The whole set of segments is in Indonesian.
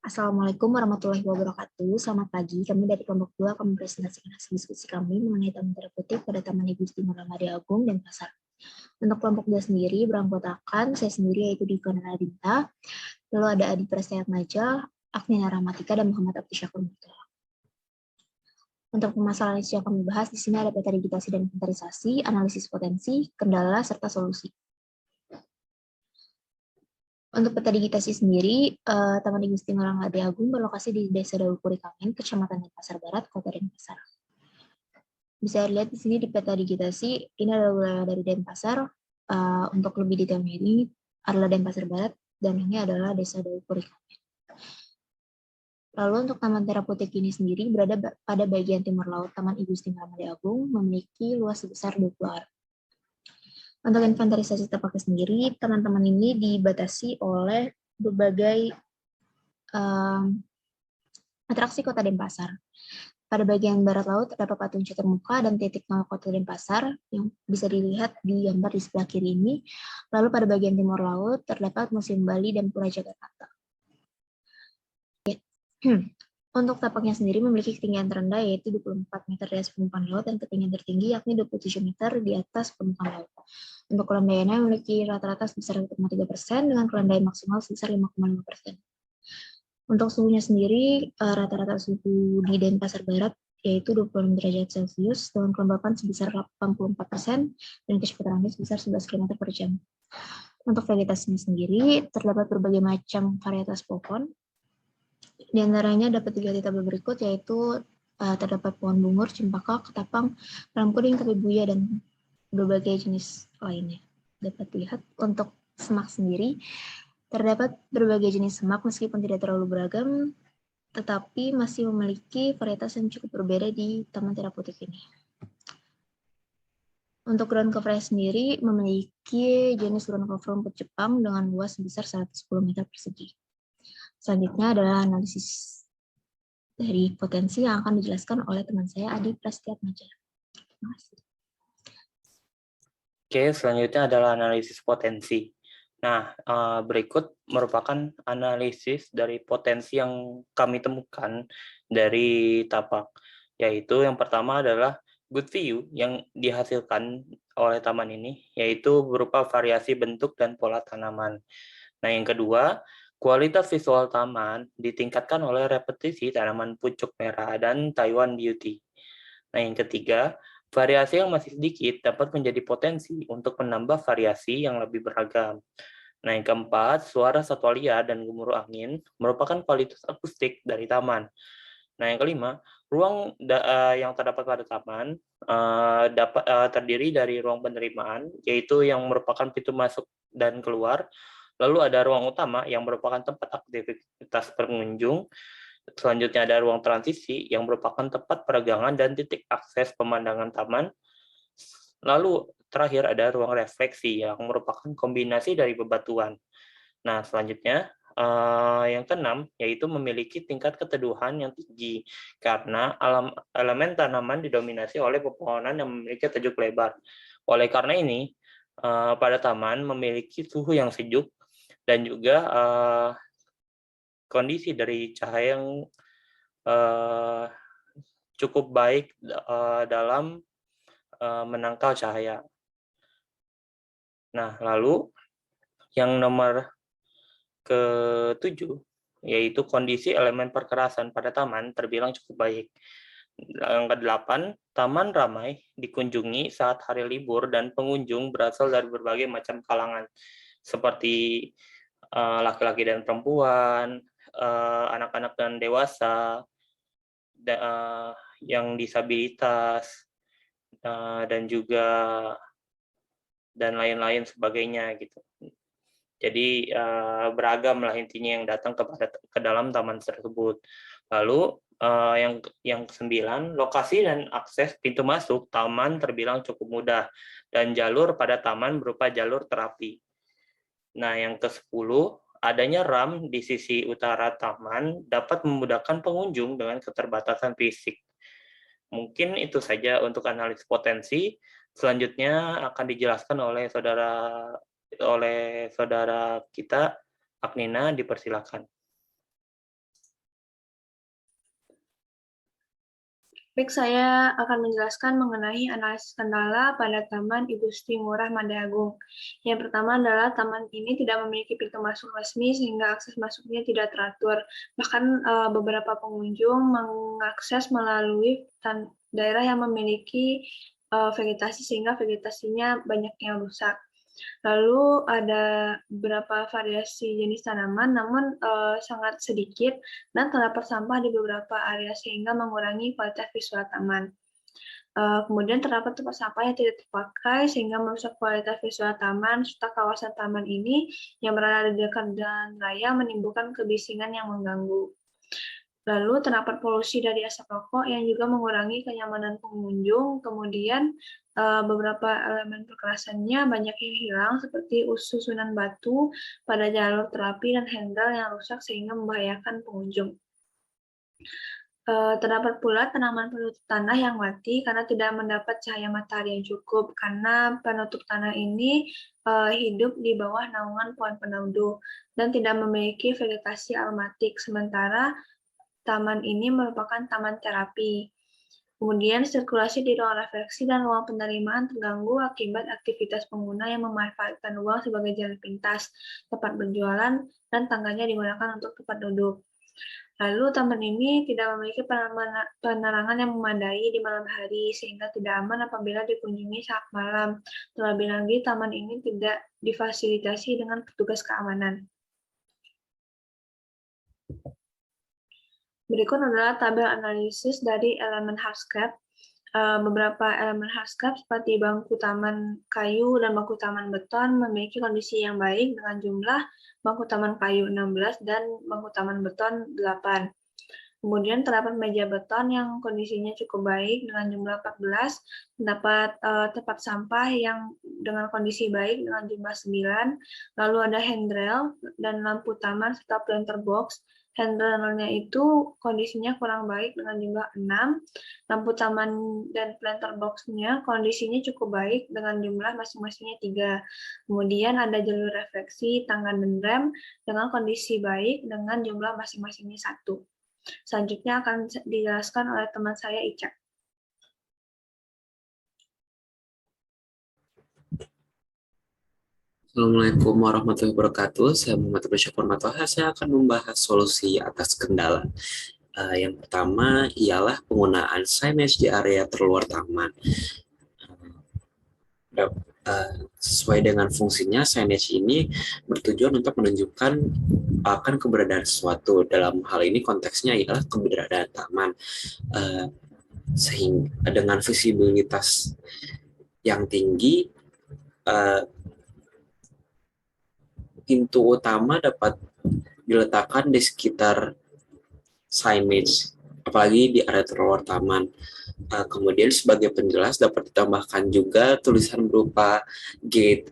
Assalamualaikum warahmatullahi wabarakatuh. Selamat pagi. Kami dari kelompok 2 akan mempresentasikan hasil diskusi kami mengenai taman terapeutik pada Taman Ibu Istimewa Ramadhan Agung dan Pasar. Untuk kelompok 2 sendiri beranggotakan saya sendiri yaitu Dikon Radinta, lalu ada Adi Prasetya, Agnia Rahmatika, dan Muhammad Abdi Syakur Murtala. Untuk permasalahan yang kami bahas di sini ada peta digitasi dan inventarisasi, analisis potensi, kendala, serta solusi. Untuk peta digitasi sendiri, Taman Ibu Istimewa Ramadhan Agung berlokasi di Desa Daun Puri Kamen, Kecamatan Denpasar Barat, Kota Denpasar. Bisa dilihat di sini di peta digitasi, ini adalah wilayah dari Denpasar. Untuk lebih detailnya ini adalah Denpasar Barat, dan ini adalah Desa Daun Puri Kamen. Lalu untuk Taman Terapeutik ini sendiri berada pada bagian timur laut Taman Ibu Istimewa Ramadhan Agung, memiliki luas sebesar 20 ha. Untuk inventarisasi tepatnya sendiri, teman-teman ini dibatasi oleh berbagai atraksi Kota Denpasar. Pada bagian barat laut terdapat patung Caturmuka dan titik nol Kota Denpasar yang bisa dilihat di gambar di sebelah kiri ini. Lalu pada bagian timur laut terdapat Museum Bali dan Pura Jaganata. Untuk tapaknya sendiri memiliki ketinggian terendah yaitu 24 meter di atas permukaan laut dan ketinggian tertinggi yakni 27 meter di atas permukaan laut. Untuk kelandaiannya memiliki rata-rata sebesar 1,3% dengan kelandaian maksimal sebesar 5,5%. Untuk suhunya sendiri, rata-rata suhu di Denpasar Barat yaitu 26 derajat Celcius dengan kelembapan sebesar 84% dan kecepatan angin sebesar 11 km per jam. Untuk vegetasinya sendiri, terdapat berbagai macam varietas pohon. Di antaranya dapat dilihat di tabel berikut, yaitu terdapat pohon bungur, cempaka, ketapang, ram kuning, tebu buya, dan berbagai jenis lainnya. Dapat dilihat untuk semak sendiri, terdapat berbagai jenis semak meskipun tidak terlalu beragam, tetapi masih memiliki varietas yang cukup berbeda di Taman Terapeutik ini. Untuk ground coverage sendiri memiliki jenis ground cover rumput Jepang dengan luas sebesar 110 meter persegi. Selanjutnya adalah analisis dari potensi yang akan dijelaskan oleh teman saya Adi Prasetya. Terima kasih. Oke, selanjutnya adalah analisis potensi. Nah, berikut merupakan analisis dari potensi yang kami temukan dari tapak, yaitu yang pertama adalah good view yang dihasilkan oleh taman ini, yaitu berupa variasi bentuk dan pola tanaman. Nah, yang kedua, kualitas visual taman ditingkatkan oleh repetisi tanaman pucuk merah dan Taiwan Beauty. Nah, yang ketiga, variasi yang masih sedikit dapat menjadi potensi untuk menambah variasi yang lebih beragam. Nah, yang keempat, suara satwa liar dan gemuruh angin merupakan kualitas akustik dari taman. Nah, yang kelima, ruang yang terdapat pada taman terdiri dari ruang penerimaan, yaitu yang merupakan pintu masuk dan keluar. Lalu ada ruang utama yang merupakan tempat aktivitas pengunjung. Selanjutnya ada ruang transisi yang merupakan tempat peregangan dan titik akses pemandangan taman. Lalu terakhir ada ruang refleksi yang merupakan kombinasi dari bebatuan. Nah, selanjutnya yang keenam yaitu memiliki tingkat keteduhan yang tinggi karena elemen tanaman didominasi oleh pepohonan yang memiliki tajuk lebar. Oleh karena ini, pada taman memiliki suhu yang sejuk dan juga kondisi dari cahaya yang cukup baik dalam menangkal cahaya. Nah, lalu yang nomor ke-7 yaitu kondisi elemen perkerasan pada taman terbilang cukup baik. Yang ke-8, taman ramai dikunjungi saat hari libur dan pengunjung berasal dari berbagai macam kalangan seperti laki-laki dan perempuan, anak-anak dan dewasa, yang disabilitas, dan juga dan lain-lain sebagainya gitu. Jadi beragam lah intinya yang datang ke dalam taman tersebut. Lalu yang ke-9, lokasi dan akses pintu masuk taman terbilang cukup mudah dan jalur pada taman berupa jalur terapi. Nah, yang ke-10, adanya RAM di sisi utara taman dapat memudahkan pengunjung dengan keterbatasan fisik. Mungkin itu saja untuk analisis potensi. Selanjutnya akan dijelaskan oleh saudara kita, Agnina, dipersilakan. Baik, saya akan menjelaskan mengenai analisis kendala pada Taman Igusti Ngurah Mandai Agung. Yang pertama adalah taman ini tidak memiliki pintu masuk resmi sehingga akses masuknya tidak teratur. Bahkan beberapa pengunjung mengakses melalui daerah yang memiliki vegetasi sehingga vegetasinya banyak yang rusak. Lalu ada beberapa variasi jenis tanaman, namun sangat sedikit dan terdapat sampah di beberapa area sehingga mengurangi kualitas visual taman. Kemudian terdapat tempat sampah yang tidak terpakai sehingga merusak kualitas visual taman, serta kawasan taman ini yang berada di dekat jalan raya menimbulkan kebisingan yang mengganggu. Lalu terdapat polusi dari asap rokok yang juga mengurangi kenyamanan pengunjung. Kemudian beberapa elemen perkerasannya banyak yang hilang seperti susunan batu pada jalur terapi dan handle yang rusak sehingga membahayakan pengunjung. Terdapat pula tanaman penutup tanah yang mati karena tidak mendapat cahaya matahari yang cukup, karena penutup tanah ini hidup di bawah naungan pohon peneduh dan tidak memiliki vegetasi aromatik, sementara taman ini merupakan taman terapi. Kemudian sirkulasi di ruang refleksi dan ruang penerimaan terganggu akibat aktivitas pengguna yang memanfaatkan ruang sebagai jalan pintas, tempat berjualan, dan tangganya digunakan untuk tempat duduk. Lalu taman ini tidak memiliki penerangan yang memadai di malam hari sehingga tidak aman apabila dikunjungi saat malam. Terlebih lagi taman ini tidak difasilitasi dengan petugas keamanan. Berikut adalah tabel analisis dari elemen hardscape. Beberapa elemen hardscape seperti bangku taman kayu dan bangku taman beton memiliki kondisi yang baik dengan jumlah bangku taman kayu 16 dan bangku taman beton 8. Kemudian terdapat meja beton yang kondisinya cukup baik dengan jumlah 14, terdapat tempat sampah yang dengan kondisi baik dengan jumlah 9, lalu ada handrail dan lampu taman serta planter box. Handrailnya itu kondisinya kurang baik dengan jumlah 6, lampu taman dan planter box-nya kondisinya cukup baik dengan jumlah masing-masingnya 3. Kemudian ada jalur refleksi, tangga dan rem dengan kondisi baik dengan jumlah masing-masingnya 1. Selanjutnya akan dijelaskan oleh teman saya, Ica. Assalamualaikum warahmatullahi wabarakatuh. Saya Muhammad Bersyukur Matoha. Saya akan membahas solusi atas kendala. Yang pertama ialah penggunaan signage di area terluar taman. Sesuai dengan fungsinya, signage ini bertujuan untuk menunjukkan akan keberadaan sesuatu. Dalam hal ini konteksnya ialah keberadaan taman. Sehingga dengan visibilitas yang tinggi, pintu utama dapat diletakkan di sekitar signage, apalagi di area terluar taman. Kemudian sebagai penjelas dapat ditambahkan juga tulisan berupa gate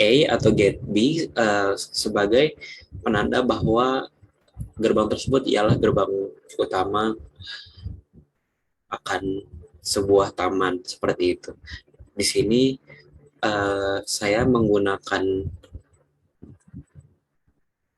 A atau gate B sebagai penanda bahwa gerbang tersebut ialah gerbang utama akan sebuah taman, seperti itu. Di sini saya menggunakan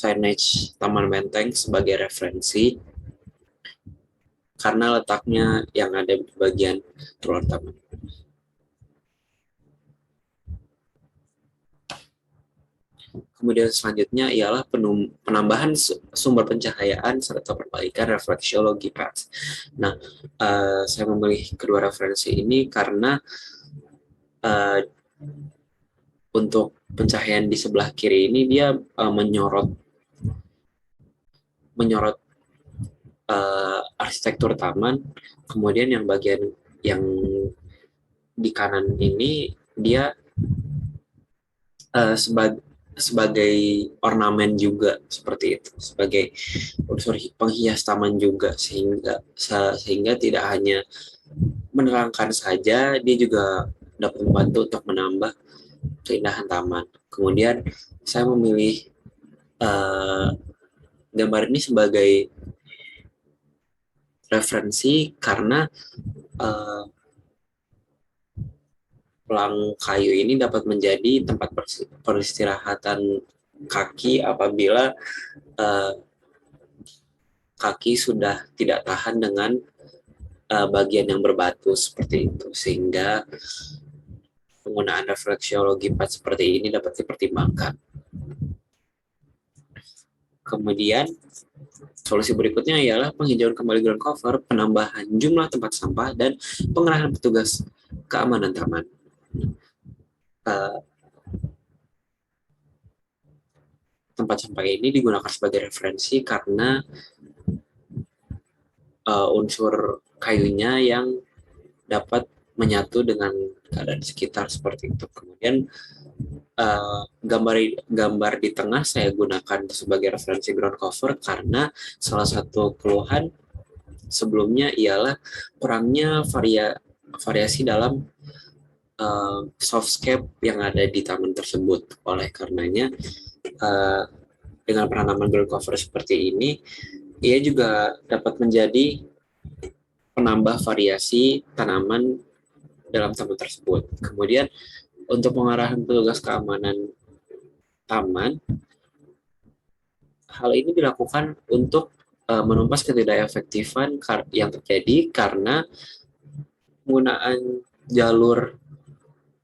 signage Taman Menteng sebagai referensi karena letaknya yang ada di bagian luar taman. Kemudian selanjutnya ialah penambahan sumber pencahayaan serta perbaikan refleksiologi path. Nah, saya memilih kedua referensi ini karena untuk pencahayaan di sebelah kiri ini dia menyorot arsitektur taman, kemudian yang bagian yang di kanan ini dia sebagai ornamen juga, seperti itu, sebagai unsur penghias taman juga, sehingga tidak hanya menerangkan saja, dia juga dapat membantu untuk menambah keindahan taman. Kemudian saya memilih gambar ini sebagai referensi karena pelang kayu ini dapat menjadi tempat peristirahatan kaki apabila kaki sudah tidak tahan dengan bagian yang berbatu seperti itu, sehingga penggunaan refleksiologi 4 seperti ini dapat dipertimbangkan. Kemudian solusi berikutnya ialah penghijauan kembali ground cover, penambahan jumlah tempat sampah, dan pengerahan petugas keamanan taman. Tempat sampah ini digunakan sebagai referensi karena unsur kayunya yang dapat menyatu dengan keadaan sekitar seperti itu. Kemudian gambar di tengah saya gunakan sebagai referensi ground cover karena salah satu keluhan sebelumnya ialah kurangnya variasi dalam softscape yang ada di taman tersebut. Oleh karenanya dengan penanaman ground cover seperti ini, ia juga dapat menjadi penambah variasi tanaman dalam taman tersebut. Kemudian untuk pengarahan petugas keamanan taman, hal ini dilakukan untuk menumpas ketidakefektifan yang terjadi karena penggunaan jalur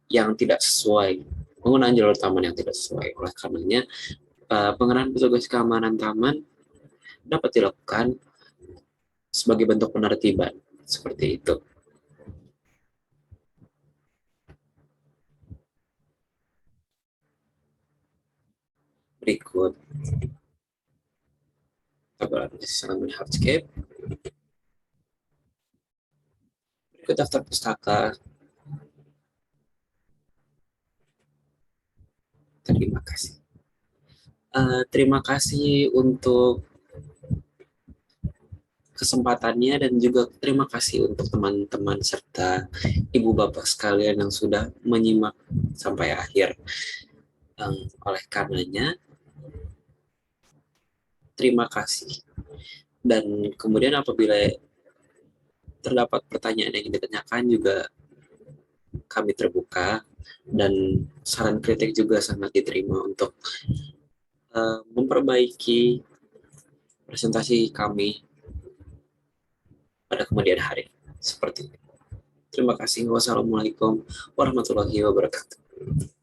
yang tidak sesuai, penggunaan jalur taman yang tidak sesuai. Oleh karenanya, pengerahan petugas keamanan taman dapat dilakukan sebagai bentuk penertiban seperti itu. Berikut tabel analisis tanaman hardscape. Berikut daftar pustaka. Terima kasih. Terima kasih untuk kesempatannya dan juga terima kasih untuk teman-teman serta ibu bapak sekalian yang sudah menyimak sampai akhir. Oleh karenanya, terima kasih. Dan kemudian apabila terdapat pertanyaan yang ditanyakan juga kami terbuka dan saran kritik juga sangat diterima untuk memperbaiki presentasi kami pada kemudian hari. Seperti itu. Terima kasih. Wassalamualaikum warahmatullahi wabarakatuh.